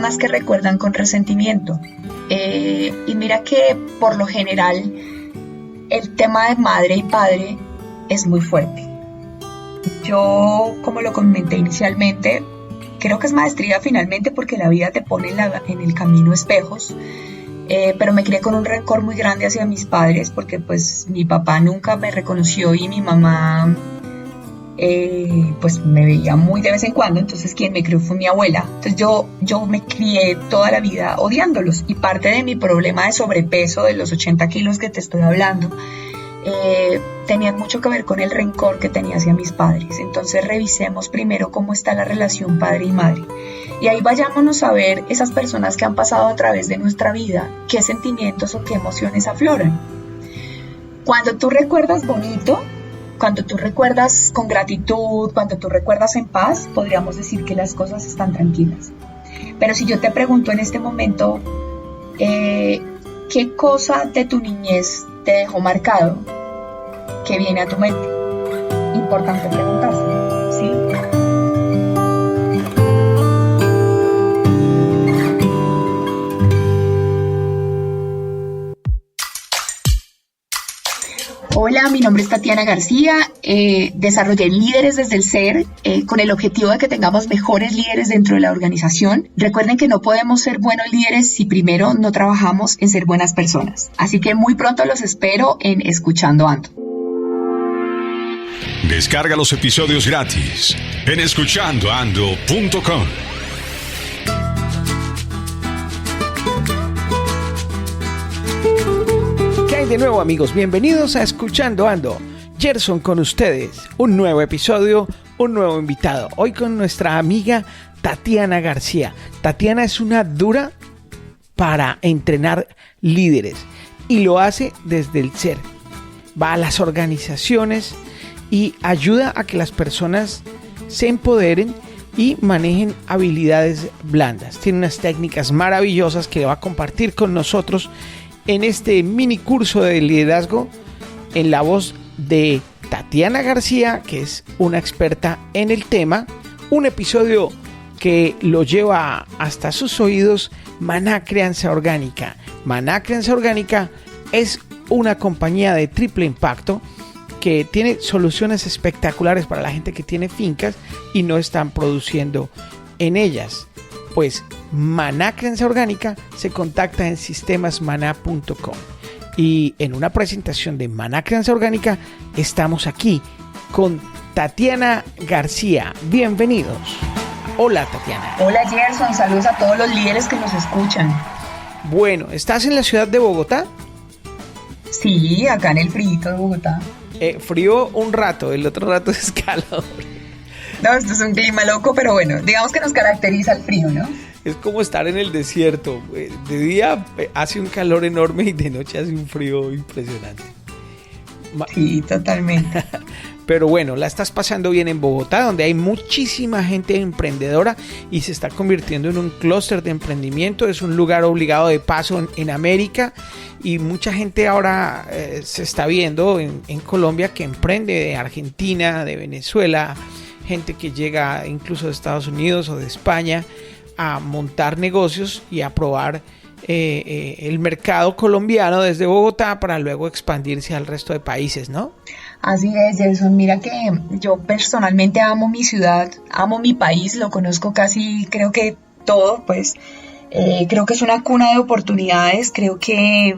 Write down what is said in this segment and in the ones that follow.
personas que recuerdan con resentimiento. Y mira que por lo general el tema de madre y padre es muy fuerte. Yo, como lo comenté inicialmente, creo que es maestría finalmente porque la vida te pone en el camino espejos, pero me crié con un rencor muy grande hacia mis padres porque pues mi papá nunca me reconoció y mi mamá pues me veía muy de vez en cuando, entonces quien me crió fue mi abuela. Entonces yo me crié toda la vida odiándolos, y parte de mi problema de sobrepeso, de los 80 kilos que te estoy hablando, tenían mucho que ver con el rencor que tenía hacia mis padres. Entonces revisemos primero cómo está la relación padre y madre, y ahí vayámonos a ver esas personas que han pasado a través de nuestra vida, qué sentimientos o qué emociones afloran. Cuando tú recuerdas bonito, cuando tú recuerdas con gratitud, cuando tú recuerdas en paz, podríamos decir que las cosas están tranquilas. Pero si yo te pregunto en este momento, ¿qué cosa de tu niñez te dejó marcado? ¿Qué viene a tu mente? Importante preguntarse, ¿sí? Hola, mi nombre es Tatiana García, desarrollé Líderes desde el Ser con el objetivo de que tengamos mejores líderes dentro de la organización. Recuerden que no podemos ser buenos líderes si primero no trabajamos en ser buenas personas. Así que muy pronto los espero en Escuchando Ando. Descarga los episodios gratis en escuchandoando.com. De nuevo, amigos, bienvenidos a Escuchando Ando. Gerson con ustedes, un nuevo episodio, un nuevo invitado. Hoy con nuestra amiga Tatiana García. Tatiana es una dura para entrenar líderes y lo hace desde el ser. Va a las organizaciones y ayuda a que las personas se empoderen y manejen habilidades blandas. Tiene unas técnicas maravillosas que va a compartir con nosotros en este mini curso de liderazgo en la voz de Tatiana García, que es una experta en el tema. Un episodio que lo lleva hasta sus oídos Maná Crianza Orgánica. Maná Crianza Orgánica es una compañía de triple impacto que tiene soluciones espectaculares para la gente que tiene fincas y no están produciendo en ellas. Pues Maná Crianza Orgánica se contacta en sistemasmaná.com, y en una presentación de Maná Crianza Orgánica estamos aquí con Tatiana García. Bienvenidos. Hola, Tatiana. Hola, Gerson, saludos a todos los líderes que nos escuchan. Bueno, ¿estás en la ciudad de Bogotá? Sí, acá en el frío de Bogotá. Frío un rato, el otro rato es calor. No, esto es un clima loco, pero bueno, digamos que nos caracteriza el frío, ¿no? Es como estar en el desierto. De día hace un calor enorme y de noche hace un frío impresionante. Sí, totalmente. Pero bueno, la estás pasando bien en Bogotá, donde hay muchísima gente emprendedora y se está convirtiendo en un clúster de emprendimiento. Es un lugar obligado de paso en América, y mucha gente ahora se está viendo en Colombia que emprende, de Argentina, de Venezuela, gente que llega incluso de Estados Unidos o de España a montar negocios y a probar el mercado colombiano desde Bogotá para luego expandirse al resto de países, ¿no? Así es, Gerson. Mira que yo personalmente amo mi ciudad, amo mi país, lo conozco casi, creo que todo, pues creo que es una cuna de oportunidades. Creo que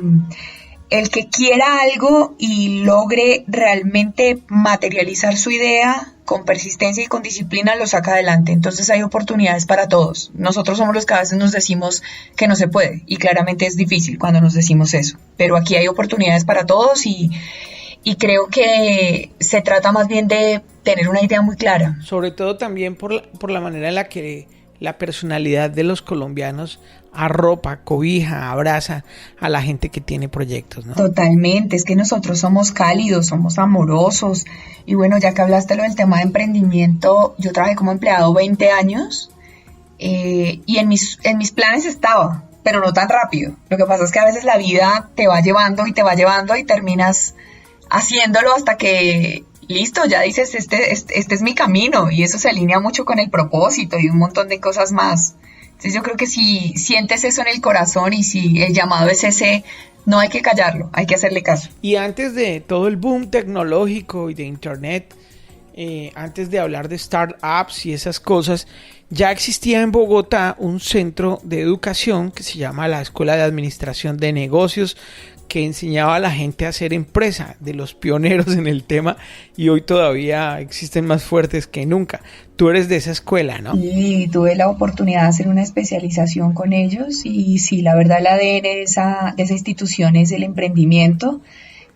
el que quiera algo y logre realmente materializar su idea con persistencia y con disciplina lo saca adelante. Entonces hay oportunidades para todos. Nosotros somos los que a veces nos decimos que no se puede, y claramente es difícil cuando nos decimos eso, pero aquí hay oportunidades para todos, y creo que se trata más bien de tener una idea muy clara. Sobre todo también por la manera en la que la personalidad de los colombianos arropa, cobija, abraza a la gente que tiene proyectos, ¿no? Totalmente, es que nosotros somos cálidos, somos amorosos. Y bueno, ya que hablaste lo del tema de emprendimiento, yo trabajé como empleado 20 años y en mis planes estaba, pero no tan rápido. Lo que pasa es que a veces la vida te va llevando y terminas haciéndolo hasta que listo, ya dices, este es mi camino, y eso se alinea mucho con el propósito y un montón de cosas más Entonces yo creo que si sientes eso en el corazón y si el llamado es ese, no hay que callarlo, hay que hacerle caso. Y antes de todo el boom tecnológico y de internet, antes de hablar de startups y esas cosas, ya existía en Bogotá un centro de educación que se llama la Escuela de Administración de Negocios, que enseñaba a la gente a hacer empresa, de los pioneros en el tema, y hoy todavía existen más fuertes que nunca. Tú eres de esa escuela, ¿no? Y tuve la oportunidad de hacer una especialización con ellos y sí, la verdad el ADN de esa institución es el emprendimiento.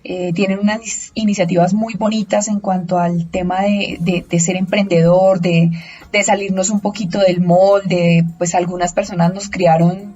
Tienen unas iniciativas muy bonitas en cuanto al tema de ser emprendedor, de salirnos un poquito del molde. Pues algunas personas nos criaron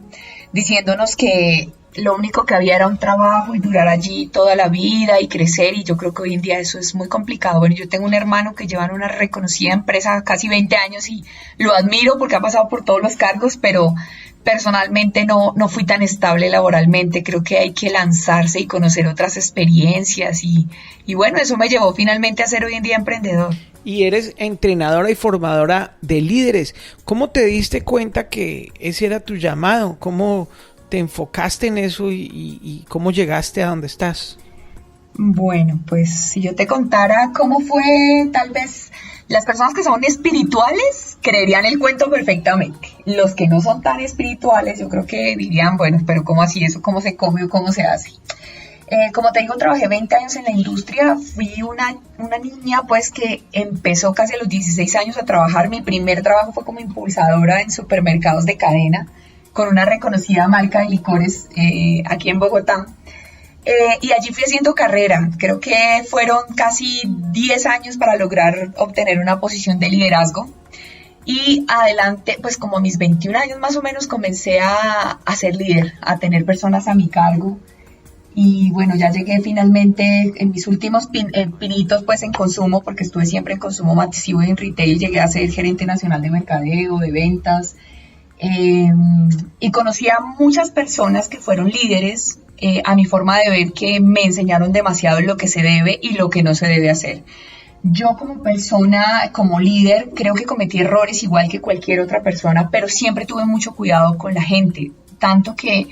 diciéndonos que lo único que había era un trabajo y durar allí toda la vida y crecer, y yo creo que hoy en día eso es muy complicado. Bueno, yo tengo un hermano que lleva en una reconocida empresa casi 20 años y lo admiro porque ha pasado por todos los cargos, pero personalmente no fui tan estable laboralmente. Creo que hay que lanzarse y conocer otras experiencias y bueno, eso me llevó finalmente a ser hoy en día emprendedor. Y eres entrenadora y formadora de líderes. ¿Cómo te diste cuenta que ese era tu llamado? ¿Cómo te enfocaste en eso y cómo llegaste a donde estás? Bueno, pues si yo te contara cómo fue, tal vez las personas que son espirituales creerían el cuento perfectamente. Los que no son tan espirituales, yo creo que dirían, bueno, pero ¿cómo así eso? ¿Cómo se come o cómo se hace? Como te digo, trabajé 20 años en la industria, fui una niña pues que empezó casi a los 16 años a trabajar. Mi primer trabajo fue como impulsadora en supermercados de cadena, con una reconocida marca de licores aquí en Bogotá. Y allí fui haciendo carrera. Creo que fueron casi 10 años para lograr obtener una posición de liderazgo. Y adelante, pues como a mis 21 años más o menos, comencé a ser líder, a tener personas a mi cargo. Y bueno, ya llegué finalmente en mis últimos pinitos pues en consumo, porque estuve siempre en consumo masivo y en retail. Llegué a ser gerente nacional de mercadeo, de ventas. Y conocí a muchas personas que fueron líderes a mi forma de ver, que me enseñaron demasiado lo que se debe y lo que no se debe hacer. Yo como persona, como líder, creo que cometí errores igual que cualquier otra persona, pero siempre tuve mucho cuidado con la gente, tanto que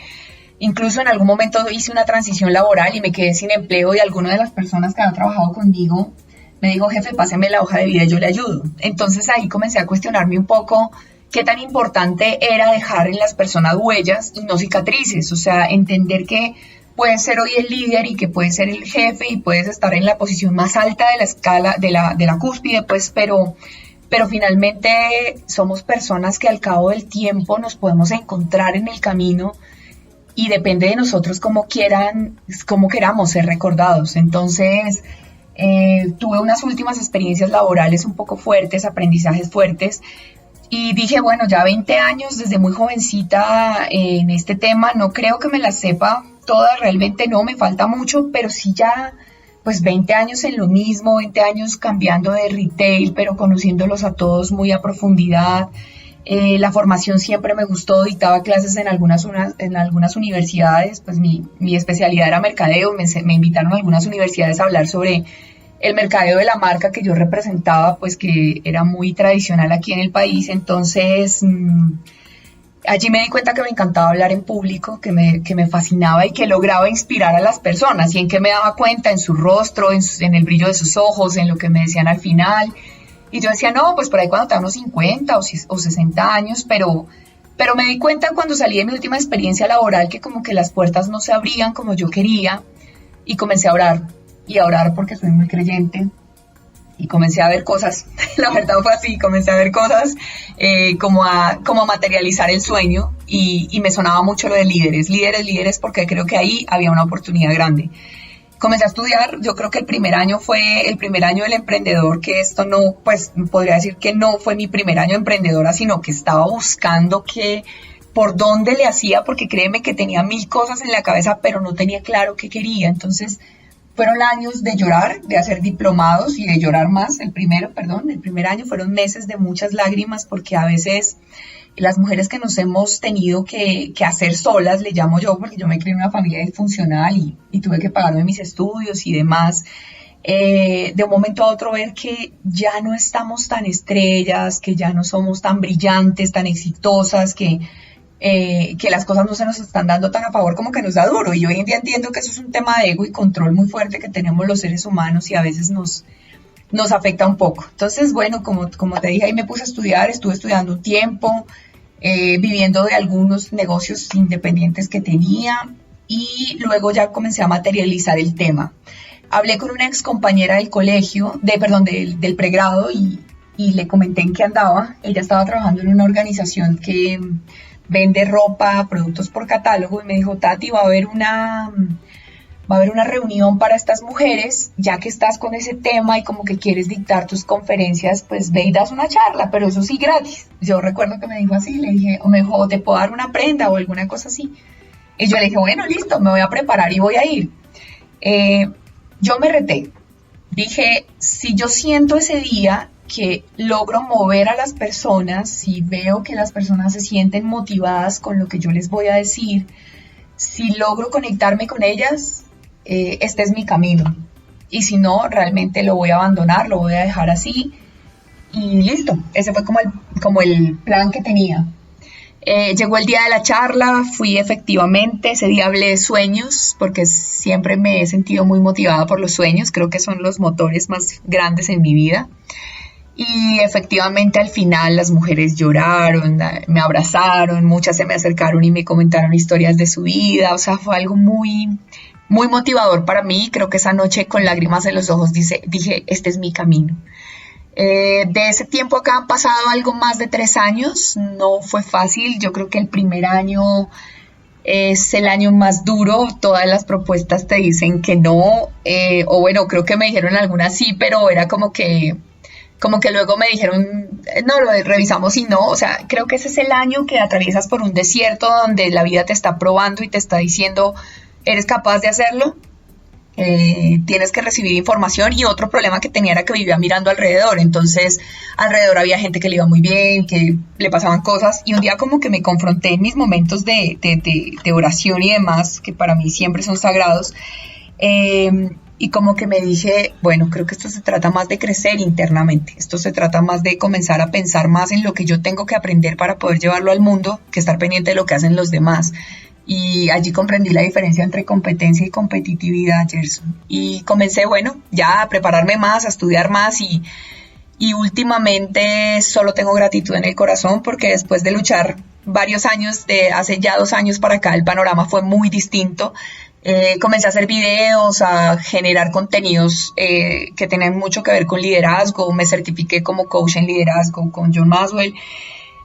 incluso en algún momento hice una transición laboral y me quedé sin empleo, y alguna de las personas que han trabajado conmigo me dijo: jefe, páseme la hoja de vida y yo le ayudo. Entonces ahí comencé a cuestionarme un poco qué tan importante era dejar en las personas huellas y no cicatrices. O sea, entender que puedes ser hoy el líder y que puedes ser el jefe y puedes estar en la posición más alta de la escala, de la cúspide, pues, pero finalmente somos personas que al cabo del tiempo nos podemos encontrar en el camino y depende de nosotros cómo queramos ser recordados. Entonces, tuve unas últimas experiencias laborales un poco fuertes, aprendizajes fuertes, y dije, bueno, ya 20 años desde muy jovencita en este tema, no creo que me las sepa todas, realmente no, me falta mucho, pero sí ya pues 20 años en lo mismo, 20 años cambiando de retail, pero conociéndolos a todos muy a profundidad. La formación siempre me gustó, dictaba clases en algunas universidades, pues mi especialidad era mercadeo, me invitaron a algunas universidades a hablar sobre el mercadeo de la marca que yo representaba, pues que era muy tradicional aquí en el país. Entonces allí me di cuenta que me encantaba hablar en público, que me fascinaba y que lograba inspirar a las personas. ¿Y en qué me daba cuenta? En su rostro, en el brillo de sus ojos, en lo que me decían al final. Y yo decía, no, pues por ahí cuando tenga unos 50 o 60 años, pero me di cuenta cuando salí de mi última experiencia laboral que como que las puertas no se abrían como yo quería, y comencé a orar. Y a orar porque soy muy creyente, y comencé a ver cosas. La verdad fue así, comencé a ver cosas, como a materializar el sueño, y me sonaba mucho lo de líderes, porque creo que ahí había una oportunidad grande. Comencé a estudiar. Yo creo que el primer año fue el primer año del emprendedor, que esto no, pues podría decir que no fue mi primer año emprendedora, sino que estaba buscando por dónde le hacía, porque créeme que tenía 1000 cosas en la cabeza, pero no tenía claro qué quería. Entonces fueron años de llorar, de hacer diplomados y de llorar más. El primer año fueron meses de muchas lágrimas, porque a veces las mujeres que nos hemos tenido que hacer solas, le llamo yo, porque yo me crié en una familia disfuncional y tuve que pagarme mis estudios y demás, de un momento a otro ver que ya no estamos tan estrellas, que ya no somos tan brillantes, tan exitosas, que las cosas no se nos están dando tan a favor, como que nos da duro. Y hoy en día entiendo que eso es un tema de ego y control muy fuerte que tenemos los seres humanos y a veces nos afecta un poco. Entonces, bueno, como te dije, ahí me puse a estudiar, estuve estudiando un tiempo, viviendo de algunos negocios independientes que tenía y luego ya comencé a materializar el tema. Hablé con una ex compañera del colegio, del pregrado y le comenté en qué andaba. Ella estaba trabajando en una organización que vende ropa, productos por catálogo y me dijo, Tati, va a haber una reunión para estas mujeres, ya que estás con ese tema y como que quieres dictar tus conferencias, pues ve y das una charla, pero eso sí gratis. Yo recuerdo que me dijo así, le dije, o me dijo, te puedo dar una prenda o alguna cosa así. Y yo le dije, bueno, listo, me voy a preparar y voy a ir. Yo me reté. Dije, si yo siento ese día que logro mover a las personas, si veo que las personas se sienten motivadas con lo que yo les voy a decir, si logro conectarme con ellas, este es mi camino. Y si no, realmente lo voy a abandonar, lo voy a dejar así y listo. Ese fue como el plan que tenía. Llegó el día de la charla, fui efectivamente, ese día hablé de sueños, porque siempre me he sentido muy motivada por los sueños, creo que son los motores más grandes en mi vida. Y efectivamente al final las mujeres lloraron, me abrazaron, muchas se me acercaron y me comentaron historias de su vida, o sea, fue algo muy, muy motivador para mí. Creo que esa noche con lágrimas en los ojos dije, este es mi camino. De ese tiempo acá han pasado algo más de 3 años, no fue fácil, yo creo que el primer año es el año más duro, todas las propuestas te dicen que no, o bueno, creo que me dijeron algunas sí, pero era como que luego me dijeron, no, lo revisamos y no, o sea, creo que ese es el año que atraviesas por un desierto donde la vida te está probando y te está diciendo, ¿eres capaz de hacerlo? Tienes que recibir información. Y otro problema que tenía era que vivía mirando alrededor, entonces alrededor había gente que le iba muy bien, que le pasaban cosas, y un día como que me confronté en mis momentos de oración y demás, que para mí siempre son sagrados, y como que me dije, bueno, creo que esto se trata más de crecer internamente, esto se trata más de comenzar a pensar más en lo que yo tengo que aprender para poder llevarlo al mundo, que estar pendiente de lo que hacen los demás. Y allí comprendí la diferencia entre competencia y competitividad, Gerson. Y comencé, bueno, ya a prepararme más, a estudiar más y últimamente solo tengo gratitud en el corazón porque después de luchar varios años, de hace ya 2 años para acá, el panorama fue muy distinto. Comencé a hacer videos, a generar contenidos que tenían mucho que ver con liderazgo. Me certifiqué como coach en liderazgo con John Maxwell.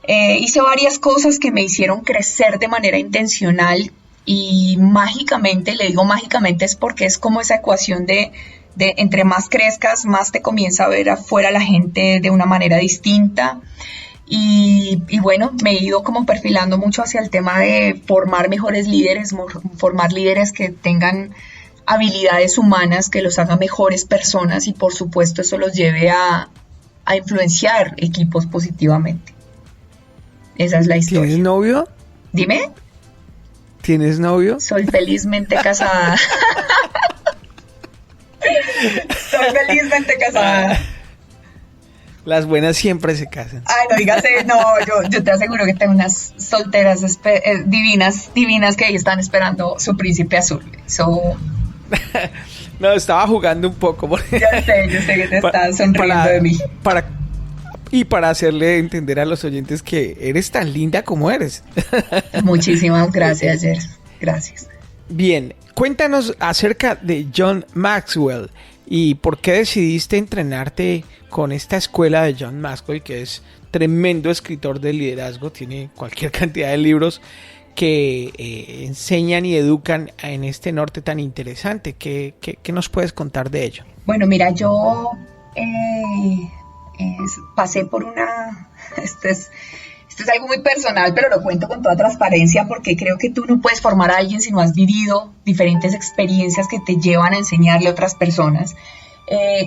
Hice varias cosas que me hicieron crecer de manera intencional y mágicamente, le digo mágicamente es porque es como esa ecuación de entre más crezcas, más te comienza a ver afuera la gente de una manera distinta. Y bueno, me he ido como perfilando mucho hacia el tema de formar mejores líderes, formar líderes que tengan habilidades humanas, que los hagan mejores personas y por supuesto eso los lleve a influenciar equipos positivamente. Esa es la historia. ¿Tienes novio? Dime. ¿Tienes novio? Soy felizmente casada. Soy felizmente casada. Las buenas siempre se casan. Ay, no digas, no, yo te aseguro que tengo unas solteras divinas que ahí están esperando su príncipe azul. No, estaba jugando un poco. Yo sé que te estás sonriendo de mí. Para hacerle entender a los oyentes que eres tan linda como eres. Muchísimas gracias, Gerson. Gracias. Bien, cuéntanos acerca de John Maxwell y por qué decidiste entrenarte con esta escuela de John Maxwell, que es tremendo escritor de liderazgo, tiene cualquier cantidad de libros que enseñan y educan en este norte tan interesante. ¿Qué nos puedes contar de ello? Bueno, mira, yo pasé por esto es algo muy personal, pero lo cuento con toda transparencia porque creo que tú no puedes formar a alguien si no has vivido diferentes experiencias que te llevan a enseñarle a otras personas.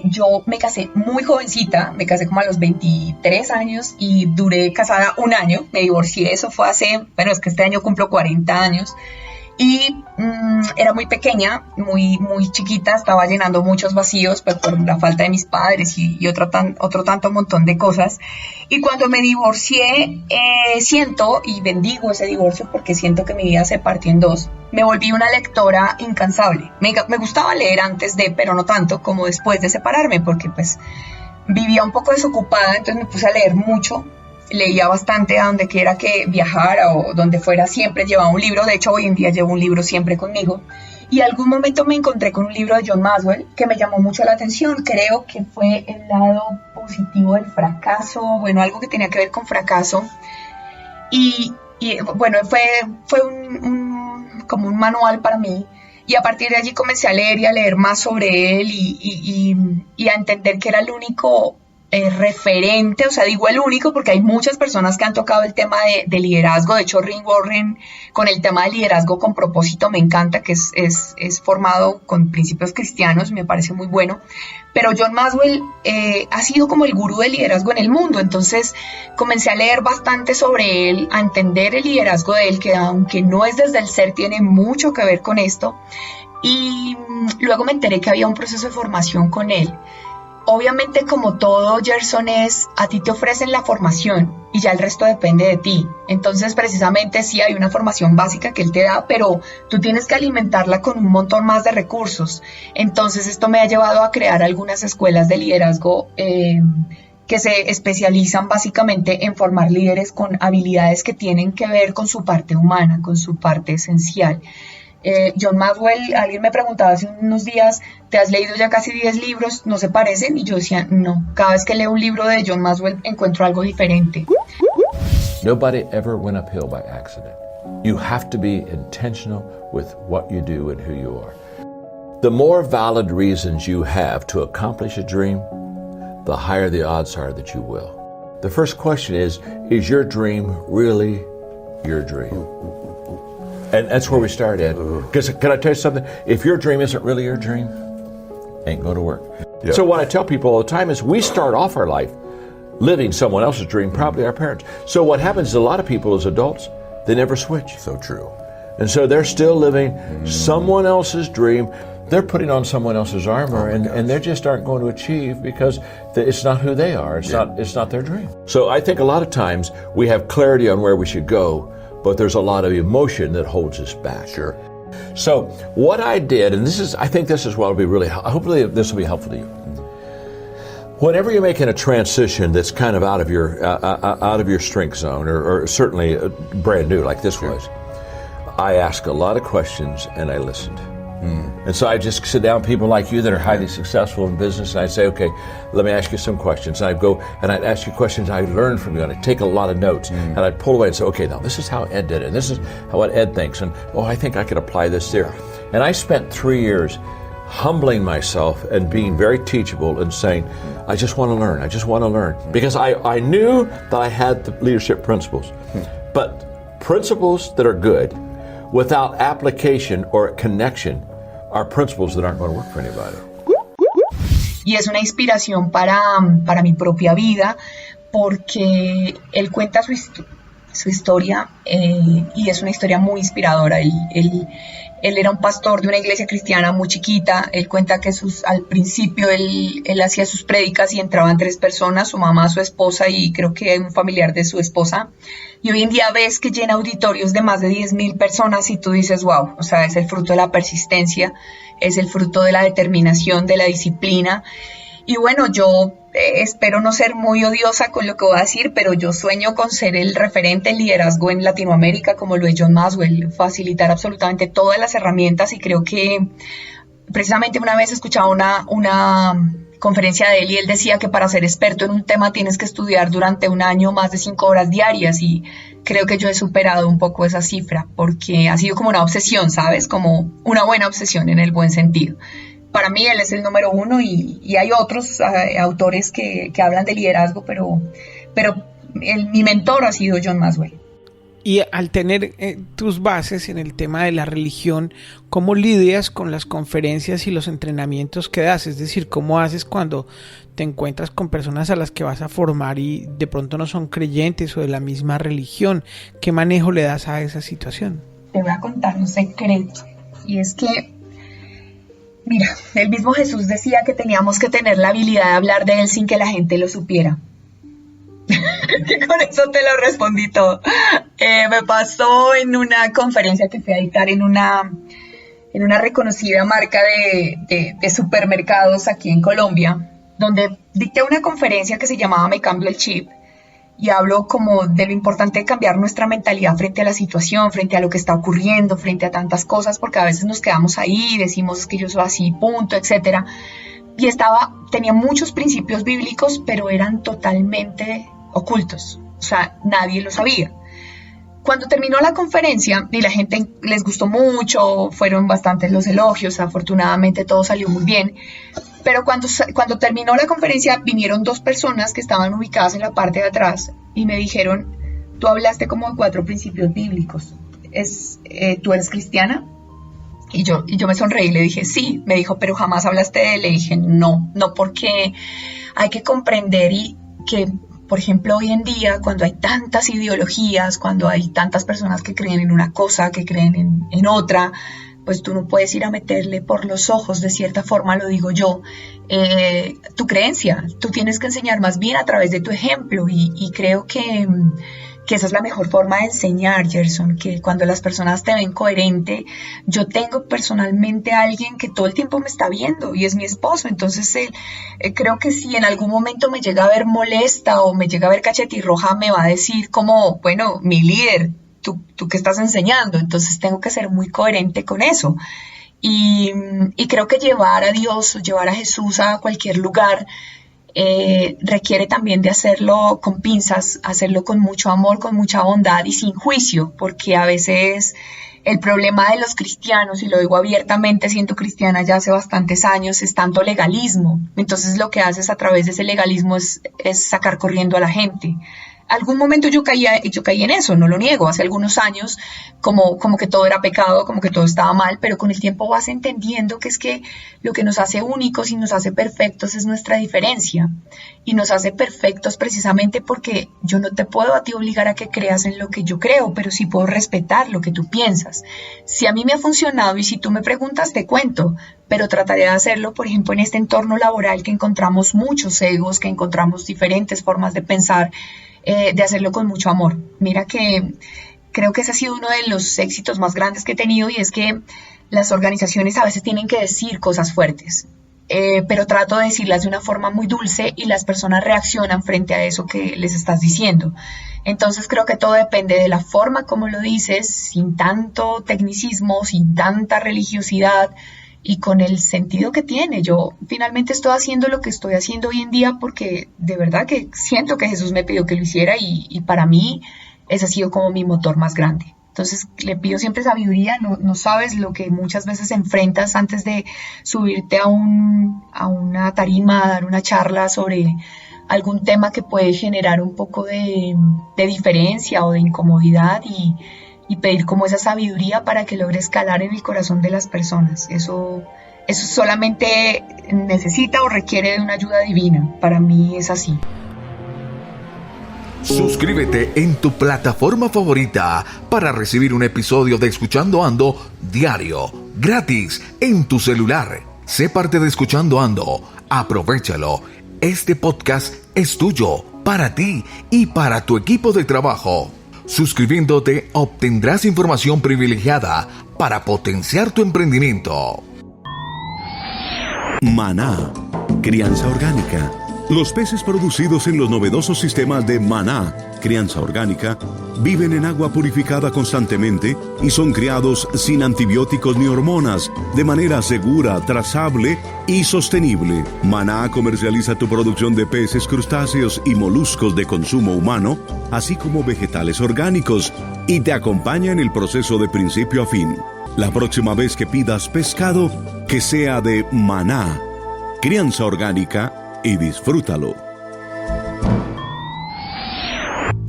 Yo me casé muy jovencita, me casé como a los 23 años y duré casada 1 año, me divorcié, eso fue es que este año cumplo 40 años. Y era muy pequeña, muy chiquita, estaba llenando muchos vacíos pues, por la falta de mis padres y otro tanto montón de cosas. Y cuando me divorcié, siento y bendigo ese divorcio porque siento que mi vida se partió en dos. Me volví una lectora incansable. Me gustaba leer antes de, pero no tanto como después de separarme, porque pues vivía un poco desocupada, entonces me puse a leer mucho. Leía bastante a donde quiera que viajara o donde fuera, siempre llevaba un libro. De hecho, hoy en día llevo un libro siempre conmigo. Y algún momento me encontré con un libro de John Maxwell que me llamó mucho la atención. Creo que fue el lado positivo del fracaso, bueno, algo que tenía que ver con fracaso. Y bueno, fue como un manual para mí. Y a partir de allí comencé a leer y a leer más sobre él y a entender que era el único referente, o sea, digo el único porque hay muchas personas que han tocado el tema de liderazgo. De hecho, Rick Warren con el tema de liderazgo con propósito me encanta, que es formado con principios cristianos, me parece muy bueno. Pero John Maxwell ha sido como el gurú del liderazgo en el mundo, entonces comencé a leer bastante sobre él, a entender el liderazgo de él, que aunque no es desde el ser, tiene mucho que ver con esto. Y luego me enteré que había un proceso de formación con él. Obviamente, como todo, Gerson, a ti te ofrecen la formación y ya el resto depende de ti. Entonces, precisamente sí hay una formación básica que él te da, pero tú tienes que alimentarla con un montón más de recursos. Entonces, esto me ha llevado a crear algunas escuelas de liderazgo que se especializan básicamente en formar líderes con habilidades que tienen que ver con su parte humana, con su parte esencial. John Maxwell, alguien me preguntaba hace unos días, ¿te has leído ya casi 10 libros? ¿No se parecen? Y yo decía, no, cada vez que leo un libro de John Maxwell encuentro algo diferente. Nobody ever went uphill by accident. You have to be intentional with what you do and who you are. The more valid reasons you have to accomplish a dream, the higher the odds are that you will. The first question is your dream really your dream? And that's where we start, Ed. Because can I tell you something? If your dream isn't really your dream, ain't going to work. Yeah. So what I tell people all the time is we start off our life living someone else's dream, probably our parents. So what happens is a lot of people as adults, they never switch. So true. And so they're still living someone else's dream. They're putting on someone else's armor, and they just aren't going to achieve because it's not who they are. It's not their dream. So I think a lot of times we have clarity on where we should go, but there's a lot of emotion that holds us back. Sure. So what I did, and I think this is what will be really, hopefully this will be helpful to you. Whenever you're making a transition that's kind of out of your strength zone, or certainly brand new like this was, I ask a lot of questions and I listened. And so I just sit down with people like you that are highly successful in business, and I say, okay, let me ask you some questions. And I'd go and I'd ask you questions I learned from you, and I'd take a lot of notes, and I'd pull away and say, okay, now this is how Ed did it, and this is what Ed thinks, and I think I could apply this there. And I spent 3 years humbling myself and being very teachable and saying, I just want to learn. Because I knew that I had the leadership principles, but principles that are good without application or connection are principles that aren't going to work for anybody. Y es una inspiración para mi propia vida, porque él cuenta su historia y es una historia muy inspiradora. Él era un pastor de una iglesia cristiana muy chiquita. Él cuenta que al principio él hacía sus prédicas y entraban 3 personas, su mamá, su esposa y creo que un familiar de su esposa. Y hoy en día ves que llena auditorios de más de 10,000 personas y tú dices, wow, o sea, es el fruto de la persistencia, es el fruto de la determinación, de la disciplina. Y bueno, yo espero no ser muy odiosa con lo que voy a decir, pero yo sueño con ser el referente en liderazgo en Latinoamérica, como lo es John Maxwell, facilitar absolutamente todas las herramientas. Y creo que precisamente una vez escuchaba una conferencia de él y él decía que para ser experto en un tema tienes que estudiar durante un año más de 5 horas diarias, y creo que yo he superado un poco esa cifra porque ha sido como una obsesión, ¿sabes? Como una buena obsesión en el buen sentido. Para mí él es el número 1 y hay otros autores que hablan de liderazgo, pero mi mentor ha sido John Maxwell. Y al tener tus bases en el tema de la religión, ¿cómo lidias con las conferencias y los entrenamientos que das? Es decir, ¿cómo haces cuando te encuentras con personas a las que vas a formar y de pronto no son creyentes o de la misma religión? ¿Qué manejo le das a esa situación? te voy a contar un secreto. Y es que, mira, el mismo Jesús decía que teníamos que tener la habilidad de hablar de Él sin que la gente lo supiera. Que con eso te lo respondí todo. Me pasó en una conferencia que fui a dictar en una reconocida marca de supermercados aquí en Colombia, donde dicté una conferencia que se llamaba Me cambio el chip, y hablo como de lo importante de cambiar nuestra mentalidad frente a la situación, frente a lo que está ocurriendo, frente a tantas cosas, porque a veces nos quedamos ahí y decimos que yo soy así, punto, etcétera. Y tenía muchos principios bíblicos, pero eran totalmente ocultos, o sea, nadie lo sabía. Cuando terminó la conferencia y la gente les gustó mucho, fueron bastantes los elogios, afortunadamente todo salió muy bien, pero cuando terminó la conferencia vinieron 2 personas que estaban ubicadas en la parte de atrás y me dijeron, tú hablaste como de 4 principios bíblicos, ¿tú eres cristiana? Y yo me sonreí y le dije, sí. Me dijo, pero jamás hablaste de él. Le dije, no, porque hay que comprender que, por ejemplo, hoy en día, cuando hay tantas ideologías, cuando hay tantas personas que creen en una cosa, que creen en otra, pues tú no puedes ir a meterle por los ojos, de cierta forma lo digo yo, tu creencia. Tú tienes que enseñar más bien a través de tu ejemplo y creo que esa es la mejor forma de enseñar, Gerson, que cuando las personas te ven coherente. Yo tengo personalmente a alguien que todo el tiempo me está viendo y es mi esposo, entonces creo que si en algún momento me llega a ver molesta o me llega a ver cachetirroja, me va a decir como, bueno, mi líder, ¿tú qué estás enseñando? Entonces tengo que ser muy coherente con eso. Y creo que llevar a Dios, llevar a Jesús a cualquier lugar, requiere también de hacerlo con pinzas, hacerlo con mucho amor, con mucha bondad y sin juicio, porque a veces el problema de los cristianos, y lo digo abiertamente siendo cristiana ya hace bastantes años, es tanto legalismo. Entonces lo que haces a través de ese legalismo es sacar corriendo a la gente. Algún momento yo caí en eso, no lo niego, hace algunos años, como que todo era pecado, como que todo estaba mal, pero con el tiempo vas entendiendo que es que lo que nos hace únicos y nos hace perfectos es nuestra diferencia, y nos hace perfectos precisamente porque yo no te puedo a ti obligar a que creas en lo que yo creo, pero sí puedo respetar lo que tú piensas. Si a mí me ha funcionado y si tú me preguntas, te cuento, pero trataré de hacerlo, por ejemplo, en este entorno laboral que encontramos muchos egos, que encontramos diferentes formas de pensar, de hacerlo con mucho amor. Mira que creo que ese ha sido uno de los éxitos más grandes que he tenido, y es que las organizaciones a veces tienen que decir cosas fuertes, pero trato de decirlas de una forma muy dulce y las personas reaccionan frente a eso que les estás diciendo. Entonces creo que todo depende de la forma como lo dices, sin tanto tecnicismo, sin tanta religiosidad, y con el sentido que tiene. Yo finalmente estoy haciendo lo que estoy haciendo hoy en día porque de verdad que siento que Jesús me pidió que lo hiciera, y para mí ese ha sido como mi motor más grande. Entonces le pido siempre sabiduría. No sabes lo que muchas veces enfrentas antes de subirte a una tarima, a dar una charla sobre algún tema que puede generar un poco de diferencia o de incomodidad, y pedir como esa sabiduría para que logre escalar en el corazón de las personas. Eso solamente necesita o requiere de una ayuda divina. Para mí es así. Suscríbete en tu plataforma favorita para recibir un episodio de Escuchando Ando diario, gratis, en tu celular. Sé parte de Escuchando Ando. Aprovéchalo. Este podcast es tuyo, para ti y para tu equipo de trabajo. Suscribiéndote obtendrás información privilegiada para potenciar tu emprendimiento. Maná, crianza orgánica. Los peces producidos en los novedosos sistemas de Maná, crianza orgánica, viven en agua purificada constantemente y son criados sin antibióticos ni hormonas, de manera segura, trazable y sostenible. Maná comercializa tu producción de peces, crustáceos y moluscos de consumo humano, así como vegetales orgánicos, y te acompaña en el proceso de principio a fin. La próxima vez que pidas pescado, que sea de Maná, crianza orgánica, y disfrútalo.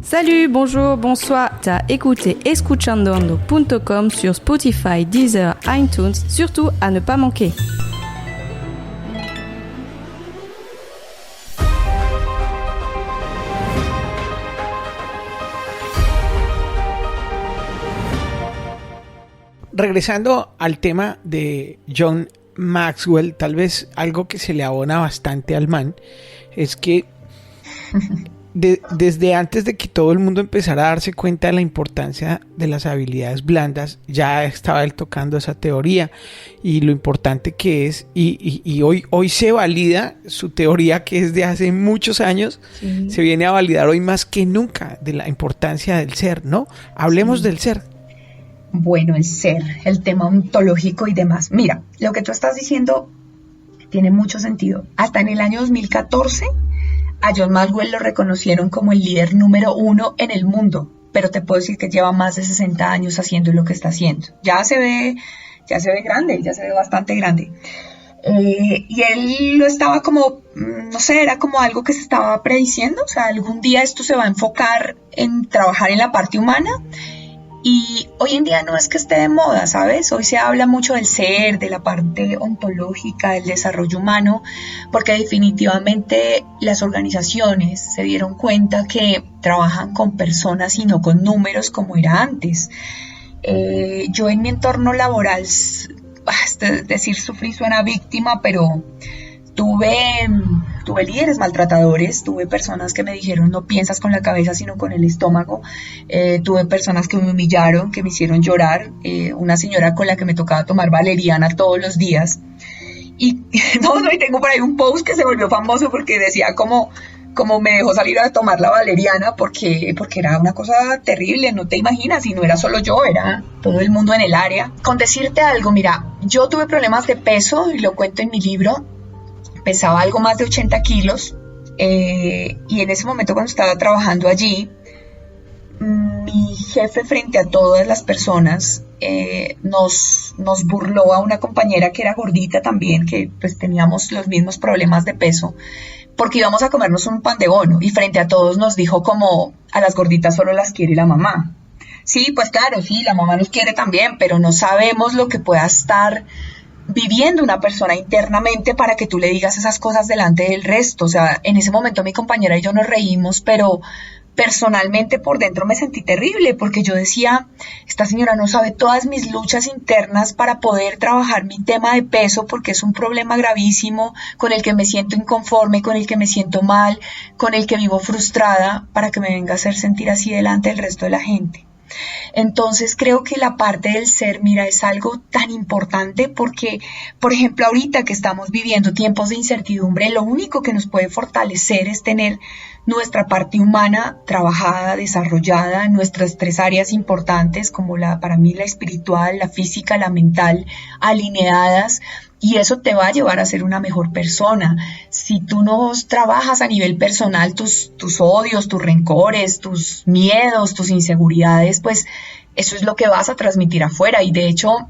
Salut, bonjour, bonsoir. T'as écouté escuchandoando.com sur Spotify, Deezer, iTunes, surtout à ne pas manquer. regresando al tema de John Maxwell, tal vez algo que se le abona bastante al man es que desde antes de que todo el mundo empezara a darse cuenta de la importancia de las habilidades blandas, ya estaba él tocando esa teoría y lo importante que es, y hoy se valida su teoría, que es de hace muchos años. Sí. Se viene a validar hoy más que nunca de la importancia del ser, ¿no? Hablemos del ser. Bueno, el ser, el tema ontológico y demás. Mira, lo que tú estás diciendo tiene mucho sentido. Hasta en el año 2014 a John Maxwell lo reconocieron como el líder número 1 en el mundo, pero te puedo decir que lleva más de 60 años haciendo lo que está haciendo. Ya se ve grande, ya se ve bastante grande. Y él lo estaba como, no sé, era como algo que se estaba prediciendo, o sea, algún día esto se va a enfocar en trabajar en la parte humana. Y hoy en día no es que esté de moda, ¿sabes? Hoy se habla mucho del ser, de la parte ontológica, del desarrollo humano, porque definitivamente las organizaciones se dieron cuenta que trabajan con personas y no con números como era antes. Yo en mi entorno laboral, decir sufrí suena víctima, pero tuve líderes maltratadores, tuve personas que me dijeron no piensas con la cabeza sino con el estómago, tuve personas que me humillaron, que me hicieron llorar, una señora con la que me tocaba tomar valeriana todos los días, y y tengo por ahí un post que se volvió famoso porque decía como me dejó salir a tomar la valeriana porque era una cosa terrible, no te imaginas, y no era solo yo, era todo el mundo en el área. Con decirte algo, mira, yo tuve problemas de peso y lo cuento en mi libro. Pesaba algo más de 80 kilos y en ese momento cuando estaba trabajando allí, mi jefe frente a todas las personas nos burló a una compañera que era gordita también, que pues teníamos los mismos problemas de peso, porque íbamos a comernos un pan de bono y frente a todos nos dijo como a las gorditas solo las quiere la mamá. Sí, pues claro, sí, la mamá nos quiere también, pero no sabemos lo que pueda estar viviendo una persona internamente para que tú le digas esas cosas delante del resto. O sea, en ese momento mi compañera y yo nos reímos, pero personalmente por dentro me sentí terrible porque yo decía, esta señora no sabe todas mis luchas internas para poder trabajar mi tema de peso, porque es un problema gravísimo con el que me siento inconforme, con el que me siento mal, con el que vivo frustrada, para que me venga a hacer sentir así delante del resto de la gente. Entonces creo que la parte del ser, mira, es algo tan importante porque, por ejemplo, ahorita que estamos viviendo tiempos de incertidumbre, lo único que nos puede fortalecer es tener nuestra parte humana trabajada, desarrollada, nuestras 3 áreas importantes como para mí la espiritual, la física, la mental, alineadas. Y eso te va a llevar a ser una mejor persona. Si tú no trabajas a nivel personal tus odios, tus rencores, tus miedos, tus inseguridades, pues eso es lo que vas a transmitir afuera. Y de hecho,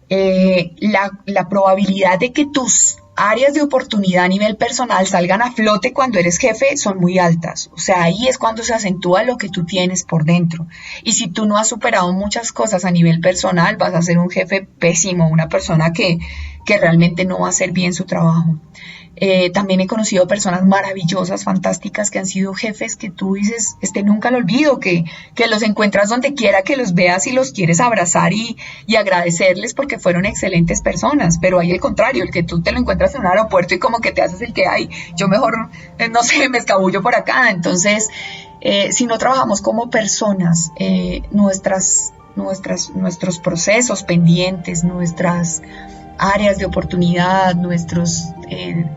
la probabilidad de que tus áreas de oportunidad a nivel personal salgan a flote cuando eres jefe son muy altas. O sea, ahí es cuando se acentúa lo que tú tienes por dentro. Y si tú no has superado muchas cosas a nivel personal, vas a ser un jefe pésimo, una persona que realmente no va a hacer bien su trabajo. También he conocido personas maravillosas, fantásticas, que han sido jefes que tú dices, nunca lo olvido, que los encuentras donde quiera que los veas y los quieres abrazar y agradecerles porque fueron excelentes personas. Pero hay el contrario, el que tú te lo encuentras en un aeropuerto y como que te haces el que hay, yo mejor, no sé, me escabullo por acá. Entonces, si no trabajamos como personas, nuestros procesos pendientes, nuestras áreas de oportunidad,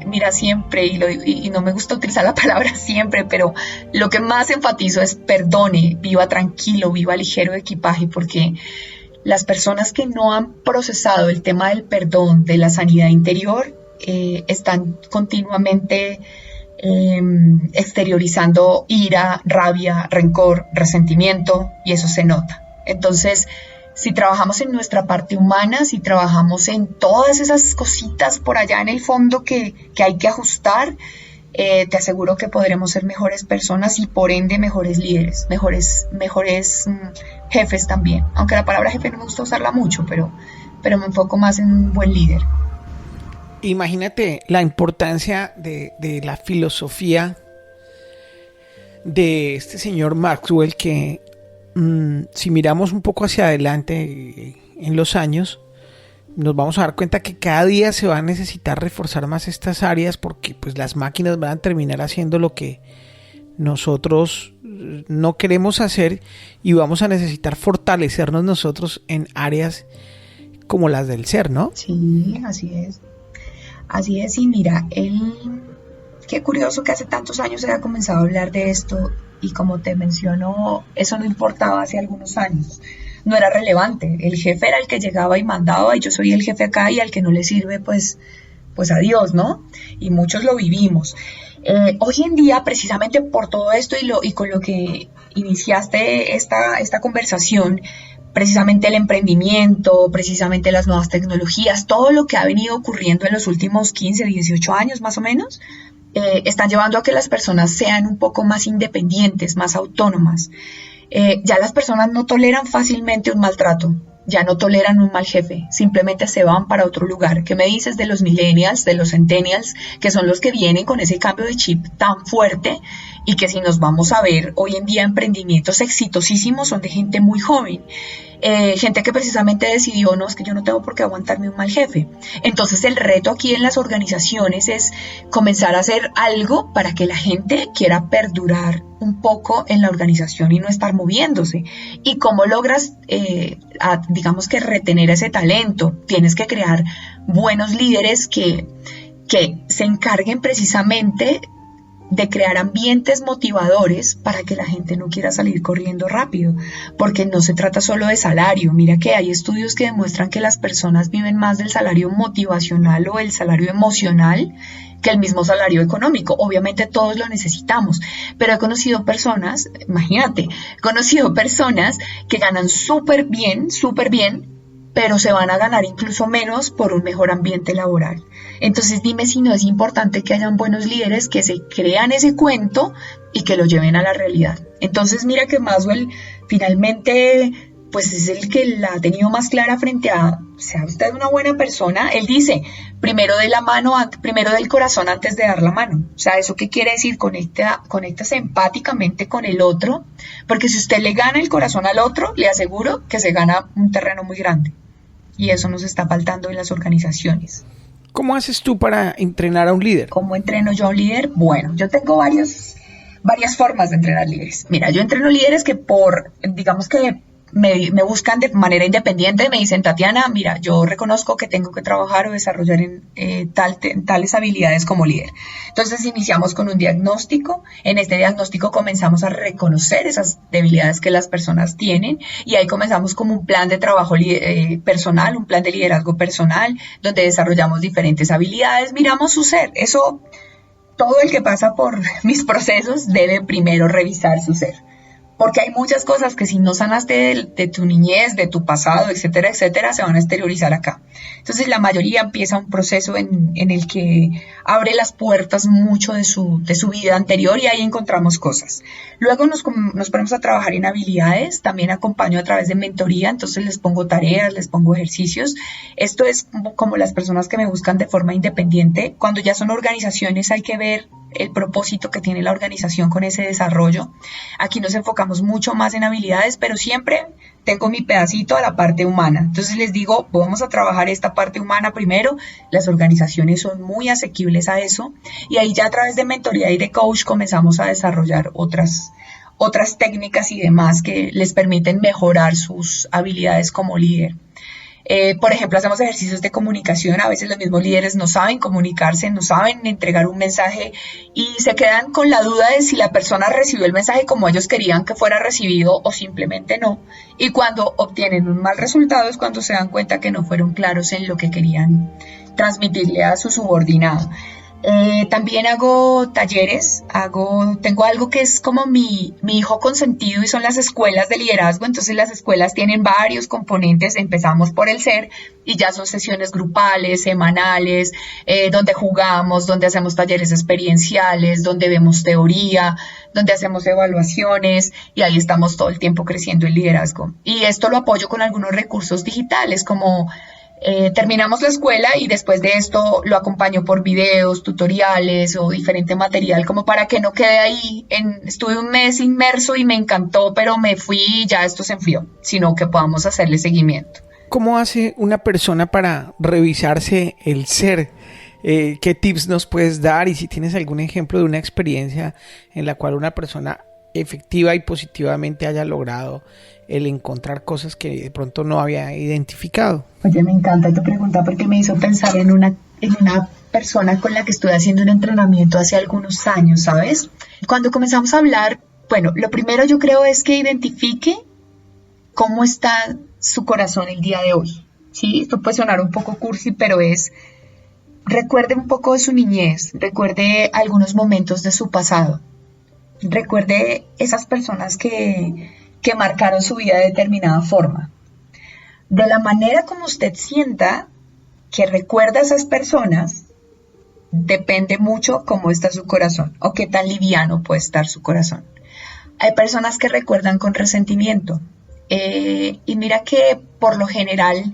mira siempre, y no me gusta utilizar la palabra siempre, pero lo que más enfatizo es perdone, viva tranquilo, viva ligero de equipaje, porque las personas que no han procesado el tema del perdón, de la sanidad interior, están continuamente exteriorizando ira, rabia, rencor, resentimiento, y eso se nota. Entonces, si trabajamos en nuestra parte humana, si trabajamos en todas esas cositas por allá en el fondo que hay que ajustar, te aseguro que podremos ser mejores personas y por ende mejores líderes, mejores jefes también. Aunque la palabra jefe no me gusta usarla mucho, pero me enfoco más en un buen líder. Imagínate la importancia de la filosofía de este señor Maxwell, que si miramos un poco hacia adelante en los años, nos vamos a dar cuenta que cada día se va a necesitar reforzar más estas áreas, porque pues las máquinas van a terminar haciendo lo que nosotros no queremos hacer, y vamos a necesitar fortalecernos nosotros en áreas como las del ser, ¿no? Sí, así es. Así es, y mira, qué curioso que hace tantos años se haya comenzado a hablar de esto, y como te menciono, eso no importaba hace algunos años. No era relevante. El jefe era el que llegaba y mandaba, y yo soy el jefe acá, y al que no le sirve, pues adiós, ¿no? Y muchos lo vivimos. Hoy en día, precisamente por todo esto y con lo que iniciaste esta conversación, precisamente el emprendimiento, precisamente las nuevas tecnologías, todo lo que ha venido ocurriendo en los últimos 15, 18 años más o menos, están llevando a que las personas sean un poco más independientes, más autónomas. Ya las personas no toleran fácilmente un maltrato, ya no toleran un mal jefe, simplemente se van para otro lugar. ¿Qué me dices de los millennials, de los centennials, que son los que vienen con ese cambio de chip tan fuerte, y que si nos vamos a ver hoy en día emprendimientos exitosísimos son de gente muy joven? Gente que precisamente decidió, no, es que yo no tengo por qué aguantarme un mal jefe. Entonces el reto aquí en las organizaciones es comenzar a hacer algo para que la gente quiera perdurar un poco en la organización y no estar moviéndose. ¿Y cómo logras, digamos que retener ese talento? Tienes que crear buenos líderes que se encarguen precisamente de crear ambientes motivadores para que la gente no quiera salir corriendo rápido, porque no se trata solo de salario. Mira que hay estudios que demuestran que las personas viven más del salario motivacional o el salario emocional que el mismo salario económico. Obviamente todos lo necesitamos, pero he conocido personas, imagínate, que ganan súper bien, pero se van a ganar incluso menos por un mejor ambiente laboral. Entonces dime si no es importante que hayan buenos líderes que se crean ese cuento y que lo lleven a la realidad. Entonces mira que Maxwell finalmente pues es el que la ha tenido más clara frente a, sea usted una buena persona. Él dice, primero del corazón antes de dar la mano. O sea, ¿eso qué quiere decir? Conéctase empáticamente con el otro, porque si usted le gana el corazón al otro, le aseguro que se gana un terreno muy grande. Y eso nos está faltando en las organizaciones. ¿Cómo haces tú para entrenar a un líder? ¿Cómo entreno yo a un líder? Bueno, yo tengo varias formas de entrenar líderes. Mira, yo entreno líderes que digamos que me buscan de manera independiente, me dicen, Tatiana, mira, yo reconozco que tengo que trabajar o desarrollar en tales habilidades como líder. Entonces iniciamos con un diagnóstico. En este diagnóstico comenzamos a reconocer esas debilidades que las personas tienen, y ahí comenzamos como un plan de trabajo personal, un plan de liderazgo personal, donde desarrollamos diferentes habilidades, miramos su ser. Eso, todo el que pasa por mis procesos debe primero revisar su ser. Porque hay muchas cosas que si no sanaste de tu niñez, de tu pasado, etcétera, etcétera, se van a exteriorizar acá. Entonces la mayoría empieza un proceso en el que abre las puertas mucho de su vida anterior, y ahí encontramos cosas. Luego nos ponemos a trabajar en habilidades, también acompaño a través de mentoría, entonces les pongo tareas, les pongo ejercicios. Esto es como las personas que me buscan de forma independiente. Cuando ya son organizaciones hay que ver el propósito que tiene la organización con ese desarrollo. Aquí nos enfocamos mucho más en habilidades, pero siempre tengo mi pedacito a la parte humana. Entonces les digo, vamos a trabajar esta parte humana primero. Las organizaciones son muy asequibles a eso, y ahí ya a través de mentoría y de coach comenzamos a desarrollar otras técnicas y demás que les permiten mejorar sus habilidades como líder. Por ejemplo, hacemos ejercicios de comunicación. A veces los mismos líderes no saben comunicarse, no saben entregar un mensaje, y se quedan con la duda de si la persona recibió el mensaje como ellos querían que fuera recibido o simplemente no. Y cuando obtienen un mal resultado es cuando se dan cuenta que no fueron claros en lo que querían transmitirle a su subordinado. También hago talleres, tengo algo que es como mi hijo consentido, y son las escuelas de liderazgo. Entonces las escuelas tienen varios componentes. Empezamos por el ser, y ya son sesiones grupales, semanales, donde jugamos, donde hacemos talleres experienciales, donde vemos teoría, donde hacemos evaluaciones, y ahí estamos todo el tiempo creciendo el liderazgo. Y esto lo apoyo con algunos recursos digitales como Terminamos la escuela y después de esto lo acompaño por videos, tutoriales o diferente material como para que no quede ahí. Estuve un mes inmerso y me encantó, pero me fui y ya esto se enfrió, sino que podamos hacerle seguimiento. ¿Cómo hace una persona para revisarse el ser? ¿Qué tips nos puedes dar? Y si tienes algún ejemplo de una experiencia en la cual una persona efectiva y positivamente haya logrado el encontrar cosas que de pronto no había identificado. Oye, me encanta tu pregunta porque me hizo pensar en una persona con la que estuve haciendo un entrenamiento hace algunos años, ¿sabes? Cuando comenzamos a hablar, bueno, lo primero yo creo es que identifique cómo está su corazón el día de hoy. Sí, esto puede sonar un poco cursi, pero recuerde un poco de su niñez, recuerde algunos momentos de su pasado, recuerde esas personas que marcaron su vida de determinada forma. De la manera como usted sienta que recuerda a esas personas, depende mucho cómo está su corazón o qué tan liviano puede estar su corazón. Hay personas que recuerdan con resentimiento. Y mira que por lo general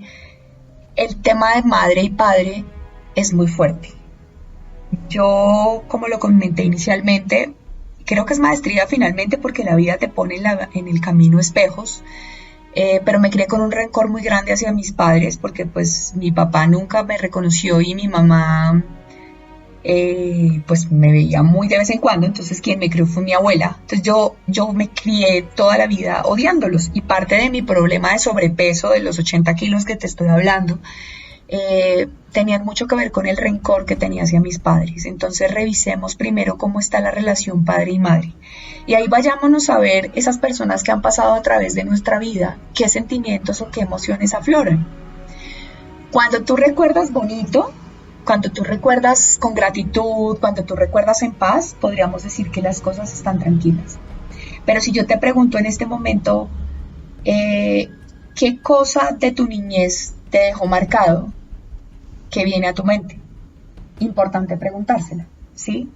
el tema de madre y padre es muy fuerte. Yo, como lo comenté inicialmente, creo que es maestría finalmente porque la vida te pone en el camino espejos, pero me crié con un rencor muy grande hacia mis padres porque pues mi papá nunca me reconoció y mi mamá pues me veía muy de vez en cuando, entonces quien me crió fue mi abuela. Entonces yo me crié toda la vida odiándolos y parte de mi problema de sobrepeso de los 80 kilos que te estoy hablando tenían mucho que ver con el rencor que tenía hacia mis padres. Entonces revisemos primero cómo está la relación padre y madre y ahí vayámonos a ver esas personas que han pasado a través de nuestra vida, qué sentimientos o qué emociones afloran. Cuando tú recuerdas bonito, cuando tú recuerdas con gratitud, cuando tú recuerdas en paz, podríamos decir que las cosas están tranquilas. Pero si yo te pregunto en este momento, ¿qué cosa de tu niñez te dejó marcado? ¿Qué viene a tu mente? Importante preguntársela, ¿sí?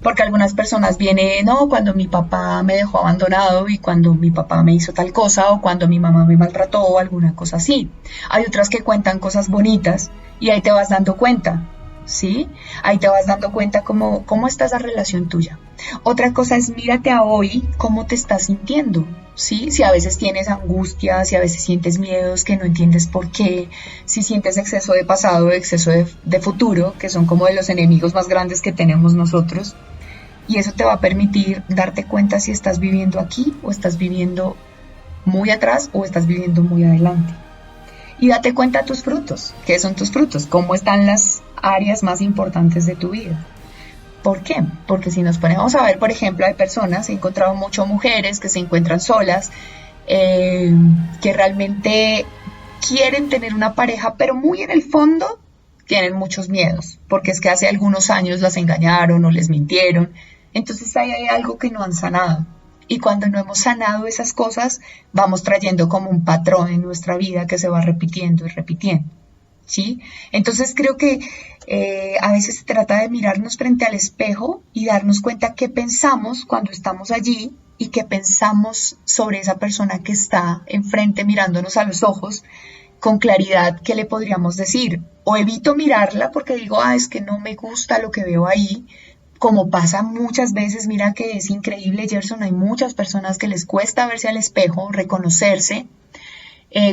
Porque algunas personas vienen, no, cuando mi papá me dejó abandonado y cuando mi papá me hizo tal cosa o cuando mi mamá me maltrató o alguna cosa así. Hay otras que cuentan cosas bonitas y ahí te vas dando cuenta, ¿sí? Ahí te vas dando cuenta cómo está esa relación tuya. Otra cosa es mírate a hoy, cómo te estás sintiendo, ¿sí? Si a veces tienes angustia, si a veces sientes miedos que no entiendes por qué, si sientes exceso de pasado, exceso de futuro, que son como de los enemigos más grandes que tenemos nosotros. Y eso te va a permitir darte cuenta si estás viviendo aquí o estás viviendo muy atrás o estás viviendo muy adelante. Y date cuenta de tus frutos. ¿Qué son tus frutos? ¿Cómo están las áreas más importantes de tu vida? ¿Por qué? Porque si nos ponemos a ver, por ejemplo, hay personas, he encontrado muchas mujeres que se encuentran solas, que realmente quieren tener una pareja, pero muy en el fondo tienen muchos miedos, porque es que hace algunos años las engañaron o les mintieron. Entonces ahí hay algo que no han sanado. Y cuando no hemos sanado esas cosas, vamos trayendo como un patrón en nuestra vida que se va repitiendo y repitiendo, ¿sí? Entonces creo que a veces se trata de mirarnos frente al espejo y darnos cuenta qué pensamos cuando estamos allí y qué pensamos sobre esa persona que está enfrente mirándonos a los ojos con claridad. ¿Qué le podríamos decir? O evito mirarla porque digo, es que no me gusta lo que veo ahí. Como pasa muchas veces, mira que es increíble, Gerson, hay muchas personas que les cuesta verse al espejo, reconocerse,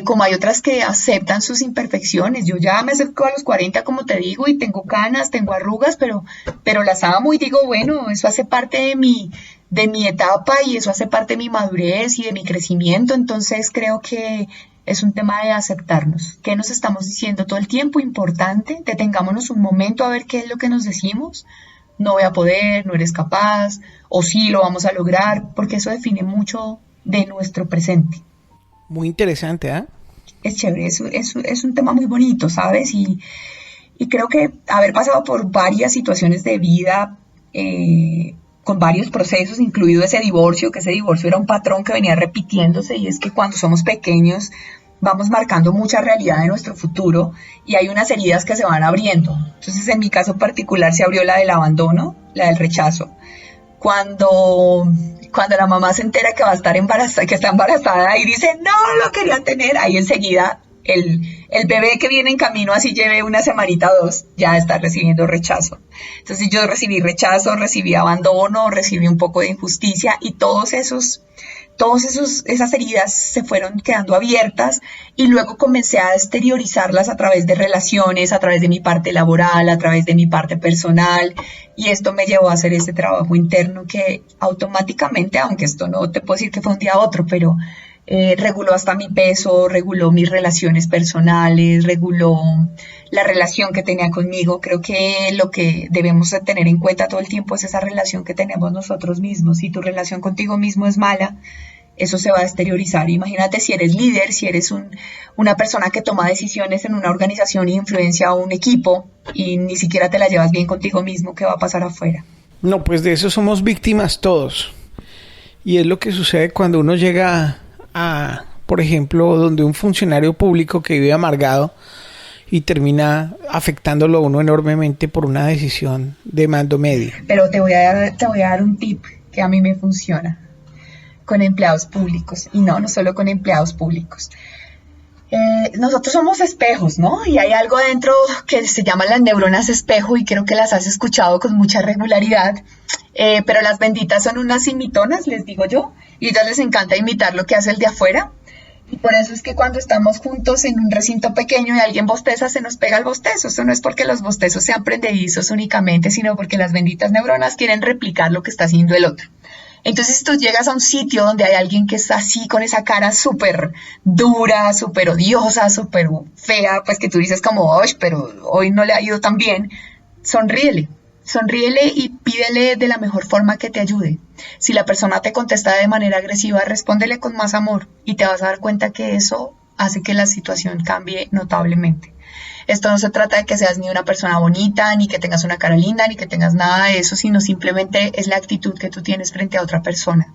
como hay otras que aceptan sus imperfecciones. Yo ya me acerco a los 40, como te digo, y tengo canas, tengo arrugas, pero las amo y digo, bueno, eso hace parte de mi etapa y eso hace parte de mi madurez y de mi crecimiento. Entonces creo que es un tema de aceptarnos. ¿Qué nos estamos diciendo todo el tiempo? Importante, detengámonos un momento a ver qué es lo que nos decimos. No voy a poder, no eres capaz, o sí lo vamos a lograr, porque eso define mucho de nuestro presente. Muy interesante, ¿eh? Es chévere, es un tema muy bonito, ¿sabes? Y creo que haber pasado por varias situaciones de vida, con varios procesos, incluido ese divorcio, que ese divorcio era un patrón que venía repitiéndose, y es que cuando somos pequeños vamos marcando mucha realidad de nuestro futuro y hay unas heridas que se van abriendo. Entonces, en mi caso particular se abrió la del abandono, la del rechazo. Cuando la mamá se entera que va a estar embarazada, que está embarazada y dice, no lo quería tener, ahí enseguida el bebé que viene en camino, así lleve una semanita o dos, ya está recibiendo rechazo. Entonces yo recibí rechazo, recibí abandono, recibí un poco de injusticia y esas heridas se fueron quedando abiertas y luego comencé a exteriorizarlas a través de relaciones, a través de mi parte laboral, a través de mi parte personal, y esto me llevó a hacer este trabajo interno que automáticamente, aunque esto no te puedo decir que fue un día a otro, pero reguló hasta mi peso, reguló mis relaciones personales, reguló la relación que tenía conmigo. Creo que lo que debemos de tener en cuenta todo el tiempo es esa relación que tenemos nosotros mismos. Si tu relación contigo mismo es mala, eso se va a exteriorizar. Imagínate si eres líder, si eres una persona que toma decisiones en una organización e influencia a un equipo y ni siquiera te la llevas bien contigo mismo, ¿qué va a pasar afuera? No, pues de eso somos víctimas todos. Y es lo que sucede cuando uno llega a, por ejemplo, donde un funcionario público que vive amargado y termina afectándolo a uno enormemente por una decisión de mando medio. Pero te voy a dar un tip que a mí me funciona con empleados públicos, y no solo con empleados públicos. Nosotros somos espejos, ¿no? Y hay algo dentro que se llama las neuronas espejo y creo que las has escuchado con mucha regularidad, pero las benditas son unas imitonas, les digo yo, y a ellas les encanta imitar lo que hace el de afuera. Y por eso es que cuando estamos juntos en un recinto pequeño y alguien bosteza, se nos pega el bostezo. Eso no es porque los bostezos sean prendedizos únicamente, sino porque las benditas neuronas quieren replicar lo que está haciendo el otro. Entonces tú llegas a un sitio donde hay alguien que está así con esa cara súper dura, súper odiosa, súper fea, pues que tú dices como, oye, pero hoy no le ha ido tan bien. Sonríele y pídele de la mejor forma que te ayude. Si la persona te contesta de manera agresiva, respóndele con más amor y te vas a dar cuenta que eso hace que la situación cambie notablemente. Esto no se trata de que seas ni una persona bonita, ni que tengas una cara linda, ni que tengas nada de eso, sino simplemente es la actitud que tú tienes frente a otra persona.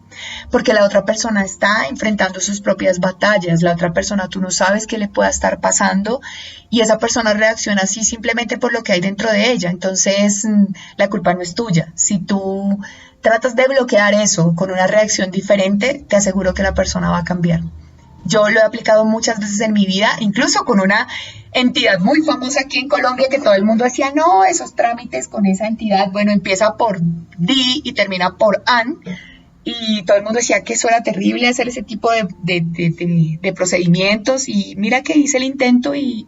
Porque la otra persona está enfrentando sus propias batallas, la otra persona tú no sabes qué le pueda estar pasando y esa persona reacciona así simplemente por lo que hay dentro de ella. Entonces, la culpa no es tuya. Si tú tratas de bloquear eso con una reacción diferente, te aseguro que la persona va a cambiar. Yo lo he aplicado muchas veces en mi vida, incluso con una entidad muy famosa aquí en Colombia que todo el mundo decía, no, esos trámites con esa entidad, bueno, empieza por D y termina por AN, y todo el mundo decía que eso era terrible hacer ese tipo de procedimientos, y mira que hice el intento y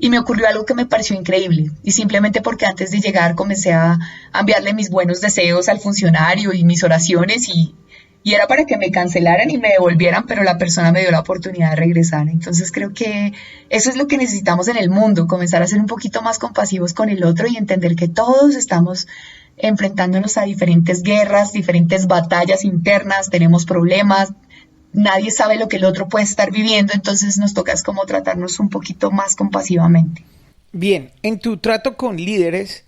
me ocurrió algo que me pareció increíble, y simplemente porque antes de llegar comencé a enviarle mis buenos deseos al funcionario y mis oraciones y era para que me cancelaran y me devolvieran, pero la persona me dio la oportunidad de regresar. Entonces creo que eso es lo que necesitamos en el mundo, comenzar a ser un poquito más compasivos con el otro y entender que todos estamos enfrentándonos a diferentes guerras, diferentes batallas internas, tenemos problemas, nadie sabe lo que el otro puede estar viviendo, entonces nos toca es como tratarnos un poquito más compasivamente. Bien, en tu trato con líderes,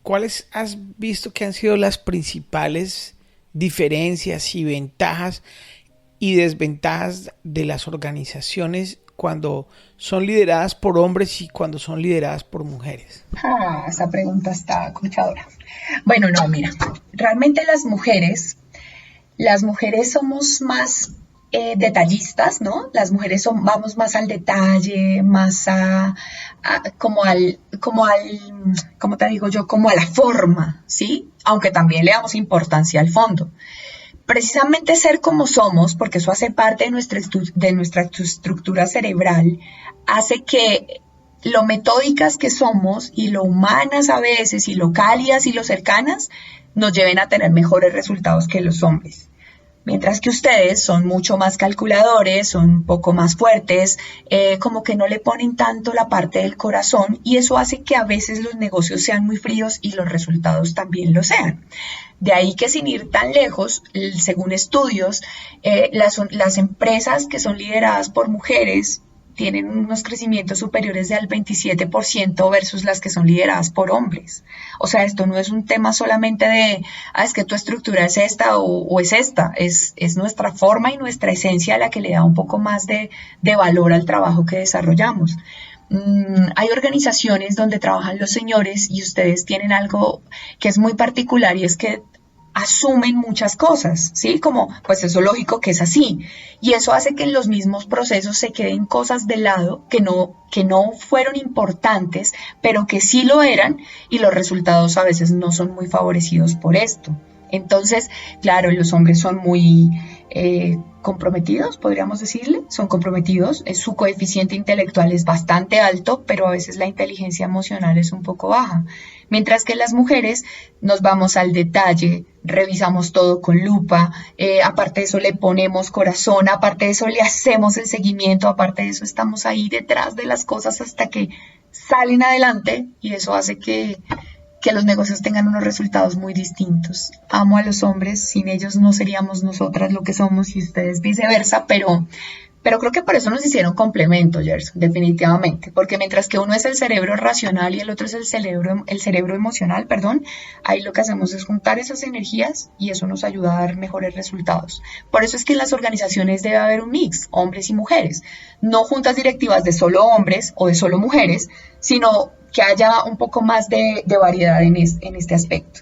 ¿cuáles has visto que han sido las principales diferencias y ventajas y desventajas de las organizaciones cuando son lideradas por hombres y cuando son lideradas por mujeres? Esa pregunta está conchadora. Bueno, no, mira, realmente las mujeres somos más detallistas, ¿no? Las mujeres vamos más al detalle, más como te digo yo, como a la forma, ¿sí? Aunque también le damos importancia al fondo. Precisamente ser como somos, porque eso hace parte de nuestra estructura cerebral, hace que lo metódicas que somos y lo humanas a veces y lo cálidas y lo cercanas nos lleven a tener mejores resultados que los hombres. Mientras que ustedes son mucho más calculadores, son un poco más fuertes, como que no le ponen tanto la parte del corazón y eso hace que a veces los negocios sean muy fríos y los resultados también lo sean. De ahí que sin ir tan lejos, según estudios, las empresas que son lideradas por mujeres tienen unos crecimientos superiores al 27% versus las que son lideradas por hombres. O sea, esto no es un tema solamente de, es que tu estructura es esta o es esta, es nuestra forma y nuestra esencia la que le da un poco más de valor al trabajo que desarrollamos. Hay organizaciones donde trabajan los señores y ustedes tienen algo que es muy particular y es que asumen muchas cosas, ¿sí? Como, pues eso es lógico que es así. Y eso hace que en los mismos procesos se queden cosas de lado que no fueron importantes, pero que sí lo eran, y los resultados a veces no son muy favorecidos por esto. Entonces, claro, los hombres son muy comprometidos, podríamos decirle, son comprometidos, su coeficiente intelectual es bastante alto, pero a veces la inteligencia emocional es un poco baja. Mientras que las mujeres nos vamos al detalle, revisamos todo con lupa, aparte de eso le ponemos corazón, aparte de eso le hacemos el seguimiento, aparte de eso estamos ahí detrás de las cosas hasta que salen adelante, y eso hace que los negocios tengan unos resultados muy distintos. Amo a los hombres, sin ellos no seríamos nosotras lo que somos y ustedes viceversa, pero creo que por eso nos hicieron complemento, Gerson, definitivamente, porque mientras que uno es el cerebro racional y el otro es el cerebro emocional, ahí lo que hacemos es juntar esas energías y eso nos ayuda a dar mejores resultados. Por eso es que en las organizaciones debe haber un mix, hombres y mujeres, no juntas directivas de solo hombres o de solo mujeres, sino que haya un poco más de variedad en este aspecto.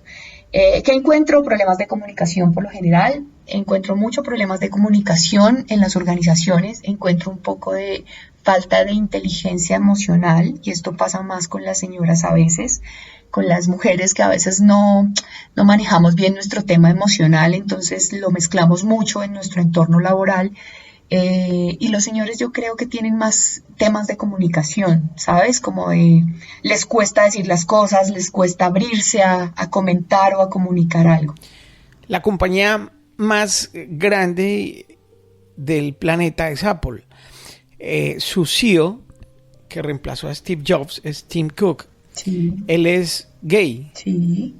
¿Qué encuentro? Problemas de comunicación por lo general. Encuentro muchos problemas de comunicación en las organizaciones. Encuentro un poco de falta de inteligencia emocional, y esto pasa más con las señoras a veces, con las mujeres que a veces no manejamos bien nuestro tema emocional, entonces lo mezclamos mucho en nuestro entorno laboral. Y los señores yo creo que tienen más temas de comunicación, ¿sabes? Como les cuesta decir las cosas, les cuesta abrirse a comentar o a comunicar algo. La compañía más grande del planeta es Apple. Su CEO, que reemplazó a Steve Jobs, es Tim Cook. Sí. Él es gay. Sí.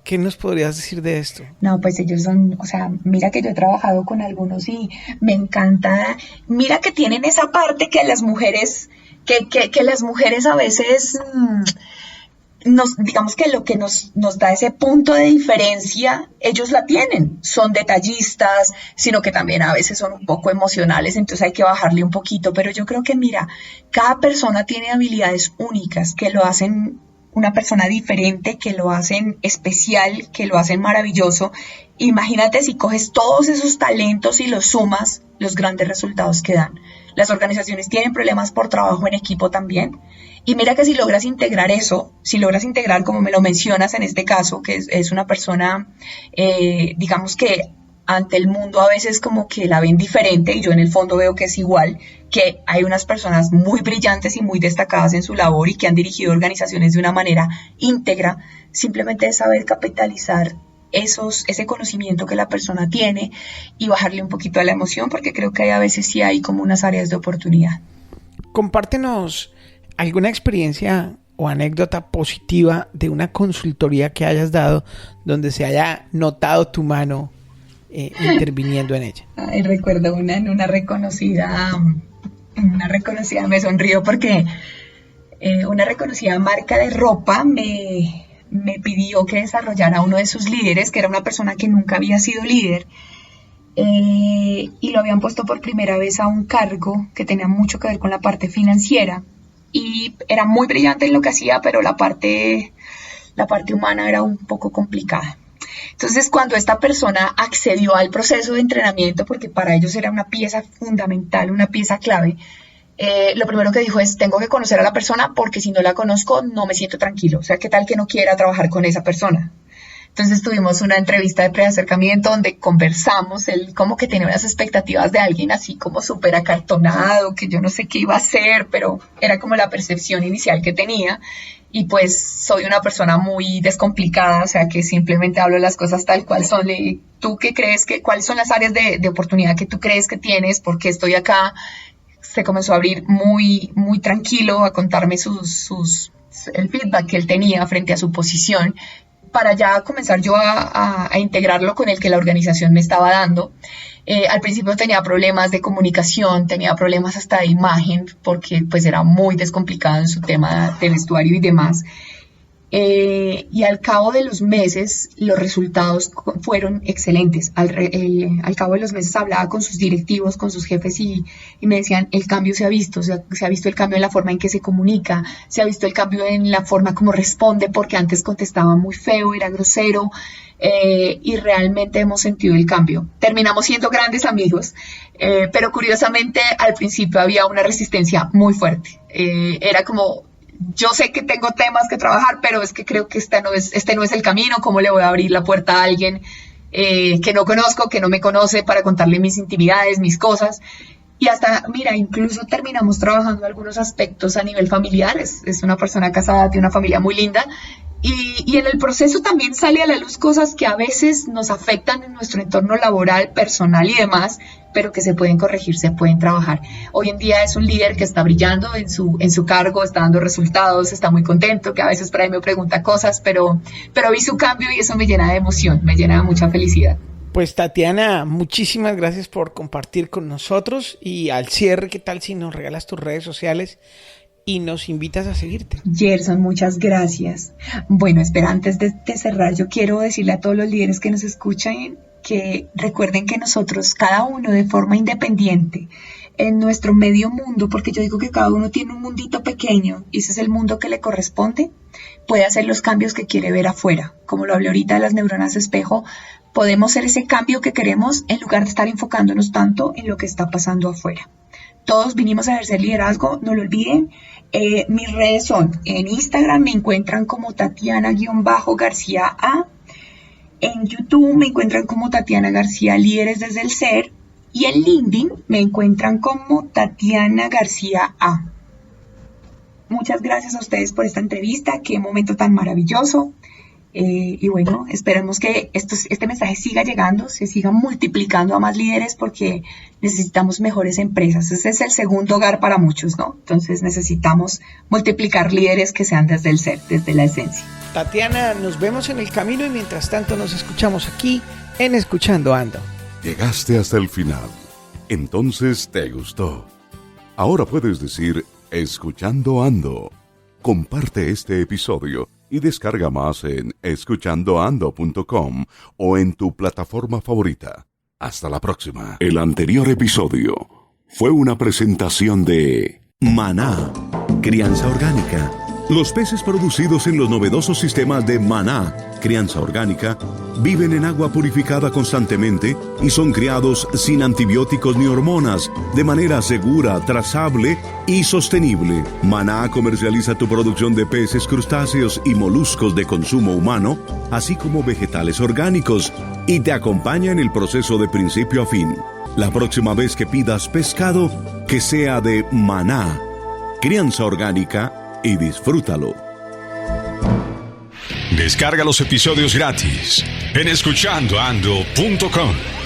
¿Qué nos podrías decir de esto? No, pues ellos son, mira que yo he trabajado con algunos y me encanta, mira que tienen esa parte que las mujeres, que las mujeres a veces, digamos que lo que nos da ese punto de diferencia, ellos la tienen, son detallistas, sino que también a veces son un poco emocionales, entonces hay que bajarle un poquito, pero yo creo que mira, cada persona tiene habilidades únicas que lo hacen una persona diferente, que lo hacen especial, que lo hacen maravilloso. Imagínate si coges todos esos talentos y los sumas, los grandes resultados que dan. Las organizaciones tienen problemas por trabajo en equipo también. Y mira que si logras integrar eso, si logras integrar como me lo mencionas en este caso, que es una persona, digamos que ante el mundo a veces como que la ven diferente, y yo en el fondo veo que es igual, que hay unas personas muy brillantes y muy destacadas en su labor y que han dirigido organizaciones de una manera íntegra, simplemente es saber capitalizar ese conocimiento que la persona tiene y bajarle un poquito a la emoción, porque creo que a veces sí hay como unas áreas de oportunidad. Compártenos alguna experiencia o anécdota positiva de una consultoría que hayas dado donde se haya notado tu mano interviniendo en ella. Ay, recuerdo en una reconocida, me sonrío porque una reconocida marca de ropa me pidió que desarrollara a uno de sus líderes, que era una persona que nunca había sido líder, y lo habían puesto por primera vez a un cargo que tenía mucho que ver con la parte financiera, y era muy brillante en lo que hacía, pero la parte humana era un poco complicada. Entonces, cuando esta persona accedió al proceso de entrenamiento, porque para ellos era una pieza fundamental, una pieza clave, lo primero que dijo es, tengo que conocer a la persona porque si no la conozco no me siento tranquilo. O sea, ¿qué tal que no quiera trabajar con esa persona? Entonces tuvimos una entrevista de preacercamiento donde conversamos, él como que tenía unas expectativas de alguien así como súper acartonado, que yo no sé qué iba a hacer, pero era como la percepción inicial que tenía. Y pues soy una persona muy descomplicada, o sea que simplemente hablo las cosas tal cual son. ¿Tú qué crees cuáles son las áreas de oportunidad que tú crees que tienes? ¿Por qué estoy acá? Se comenzó a abrir muy, muy tranquilo, a contarme el feedback que él tenía frente a su posición, para ya comenzar yo a integrarlo con el que la organización me estaba dando. Al principio tenía problemas de comunicación, tenía problemas hasta de imagen, porque pues era muy descomplicado en su tema de vestuario y demás. Y al cabo de los meses los resultados fueron excelentes. Al cabo de los meses hablaba con sus directivos, con sus jefes y me decían, el cambio se ha visto, o sea, se ha visto el cambio en la forma en que se comunica, se ha visto el cambio en la forma como responde, porque antes contestaba muy feo, era grosero, y realmente hemos sentido el cambio. Terminamos siendo grandes amigos, pero curiosamente al principio había una resistencia muy fuerte. Era como, yo sé que tengo temas que trabajar, pero es que creo que este no es el camino. ¿Cómo le voy a abrir la puerta a alguien que no conozco, que no me conoce, para contarle mis intimidades, mis cosas? Y hasta, mira, incluso terminamos trabajando algunos aspectos a nivel familiar. Es una persona casada, tiene una familia muy linda. Y en el proceso también sale a la luz cosas que a veces nos afectan en nuestro entorno laboral, personal y demás, pero que se pueden corregir, se pueden trabajar. Hoy en día es un líder que está brillando en su cargo, está dando resultados, está muy contento, que a veces por ahí me pregunta cosas, pero vi su cambio y eso me llena de emoción, me llena de mucha felicidad. Pues Tatiana, muchísimas gracias por compartir con nosotros, y al cierre, ¿qué tal si nos regalas tus redes sociales y nos invitas a seguirte? Gerson, muchas gracias. Bueno, espera, antes de cerrar, yo quiero decirle a todos los líderes que nos escuchan que recuerden que nosotros, cada uno de forma independiente, en nuestro medio mundo, porque yo digo que cada uno tiene un mundito pequeño y ese es el mundo que le corresponde, puede hacer los cambios que quiere ver afuera. Como lo hablé ahorita de las neuronas espejo, podemos ser ese cambio que queremos en lugar de estar enfocándonos tanto en lo que está pasando afuera. Todos vinimos a ejercer liderazgo, no lo olviden. Mis redes son, en Instagram me encuentran como Tatiana-García A. En YouTube me encuentran como Tatiana García Líderes desde el Ser. Y en LinkedIn me encuentran como Tatiana García A. Muchas gracias a ustedes por esta entrevista. Qué momento tan maravilloso. Y bueno, esperemos que este mensaje siga llegando, se siga multiplicando a más líderes, porque necesitamos mejores empresas. Ese es el segundo hogar para muchos, ¿no? Entonces necesitamos multiplicar líderes que sean desde el ser, desde la esencia. Tatiana, nos vemos en el camino y mientras tanto nos escuchamos aquí en Escuchando Ando. Llegaste hasta el final. Entonces te gustó. Ahora puedes decir Escuchando Ando. Comparte este episodio y descarga más en escuchandoando.com o en tu plataforma favorita. Hasta la próxima. El anterior episodio fue una presentación de Maná, crianza orgánica. Los peces producidos en los novedosos sistemas de Maná, crianza orgánica, viven en agua purificada constantemente y son criados sin antibióticos ni hormonas, de manera segura, trazable y sostenible. Maná comercializa tu producción de peces, crustáceos y moluscos de consumo humano, así como vegetales orgánicos, y te acompaña en el proceso de principio a fin. La próxima vez que pidas pescado, que sea de Maná, crianza orgánica, y disfrútalo. Descarga los episodios gratis en escuchandoando.com.